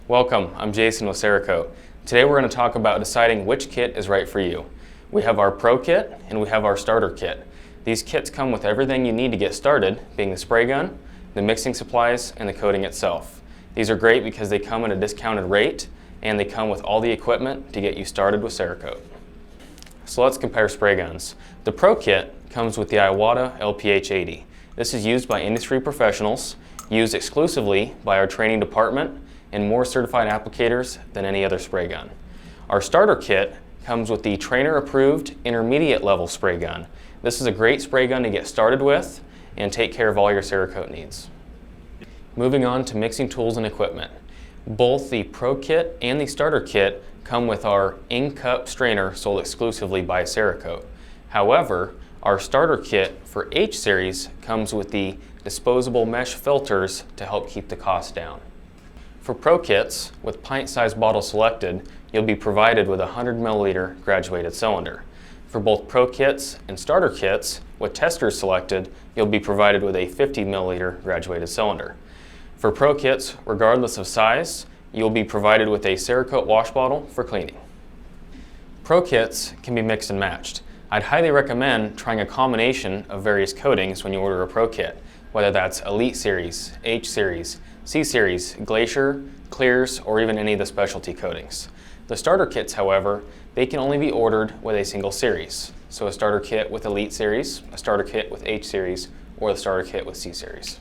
Welcome, I'm Jason with Cerakote. Today we're going to talk about deciding which kit is right for you. We have our Pro Kit and we have our Starter Kit. These kits come with everything you need to get started, being the spray gun, the mixing supplies, and the coating itself. These are great because they come at a discounted rate and they come with all the equipment to get you started with Cerakote. So let's compare spray guns. The Pro Kit comes with the Iwata LPH80. This is used by industry professionals, used exclusively by our training department, and more certified applicators than any other spray gun. Our Starter Kit comes with the trainer-approved intermediate level spray gun. This is a great spray gun to get started with and take care of all your Cerakote needs. Moving on to mixing tools and equipment. Both the Pro Kit and the Starter Kit come with our in-cup strainer sold exclusively by Cerakote. However, our Starter Kit for H series comes with the disposable mesh filters to help keep the cost down. For Pro Kits, with pint-sized bottle selected, you'll be provided with a 100 milliliter graduated cylinder. For both Pro Kits and Starter Kits, with testers selected, you'll be provided with a 50 milliliter graduated cylinder. For Pro Kits, regardless of size, you'll be provided with a Cerakote wash bottle for cleaning. Pro Kits can be mixed and matched. I'd highly recommend trying a combination of various coatings when you order a Pro Kit, whether that's Elite Series, H Series, C Series, Glacier, Clears, or even any of the specialty coatings. The Starter Kits, however, they can only be ordered with a single series. So a Starter Kit with Elite Series, a Starter Kit with H Series, or the Starter Kit with C Series.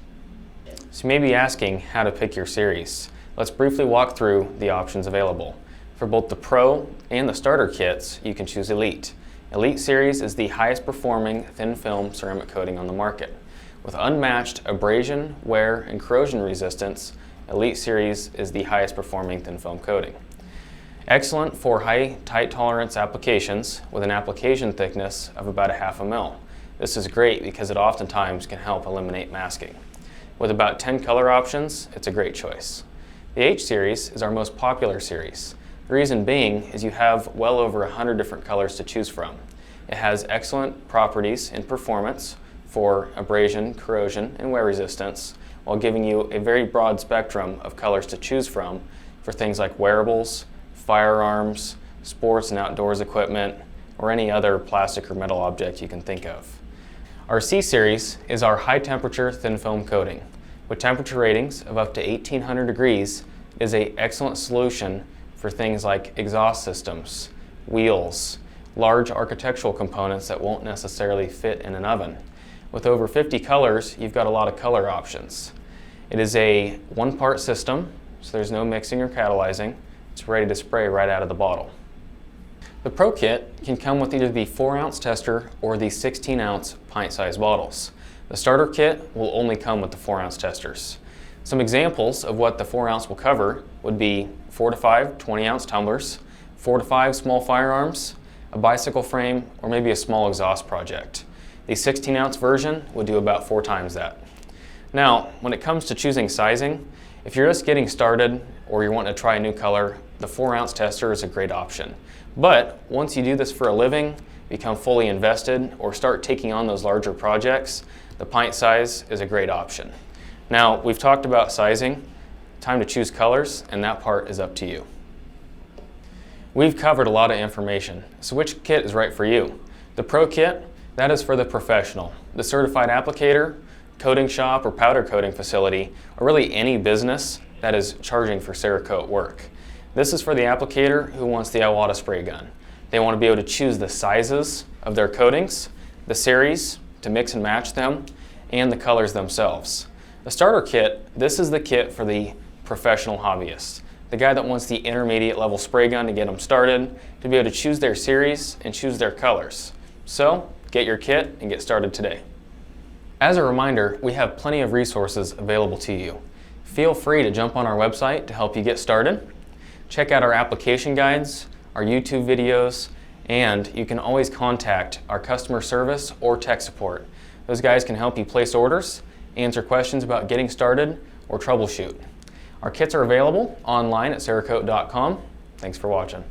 So you may be asking how to pick your series. Let's briefly walk through the options available. For both the Pro and the Starter Kits, you can choose Elite. Elite Series is the highest performing thin film ceramic coating on the market. With unmatched abrasion, wear, and corrosion resistance, Elite Series is the highest performing thin film coating. Excellent for high tight tolerance applications with an application thickness of about 1/2 mil. This is great because it oftentimes can help eliminate masking. With about 10 color options, it's a great choice. The H Series is our most popular series. The reason being is you have well over 100 different colors to choose from. It has excellent properties in performance for abrasion, corrosion, and wear resistance, while giving you a very broad spectrum of colors to choose from for things like wearables, firearms, sports and outdoors equipment, or any other plastic or metal object you can think of. Our C Series is our high temperature thin film coating. With temperature ratings of up to 1800 degrees, it is an excellent solution for things like exhaust systems, wheels, large architectural components that won't necessarily fit in an oven. With over 50 colors, you've got a lot of color options. It is a one-part system, so there's no mixing or catalyzing. It's ready to spray right out of the bottle. The Pro Kit can come with either the 4-ounce tester or the 16-ounce pint-sized bottles. The Starter Kit will only come with the 4-ounce testers. Some examples of what the 4-ounce will cover would be 4 to 5 20-ounce tumblers, 4 to 5 small firearms, a bicycle frame, or maybe a small exhaust project. The 16-ounce version would do about 4 times that. Now, when it comes to choosing sizing, if you're just getting started or you're wanting to try a new color, the 4-ounce tester is a great option. But once you do this for a living, become fully invested, or start taking on those larger projects, the pint size is a great option. Now, we've talked about sizing, time to choose colors, and that part is up to you. We've covered a lot of information, so which kit is right for you? The Pro Kit, that is for the professional. The certified applicator, coating shop, or powder coating facility, or really any business that is charging for Cerakote work. This is for the applicator who wants the Iwata spray gun. They want to be able to choose the sizes of their coatings, the series to mix and match them, and the colors themselves. The Starter Kit, this is the kit for the professional hobbyist. The guy that wants the intermediate level spray gun to get them started, to be able to choose their series and choose their colors. So, get your kit and get started today. As a reminder, we have plenty of resources available to you. Feel free to jump on our website to help you get started. Check out our application guides, our YouTube videos, and you can always contact our customer service or tech support. Those guys can help you place orders, answer questions about getting started, or troubleshoot. Our kits are available online at cerakote.com. Thanks for watching.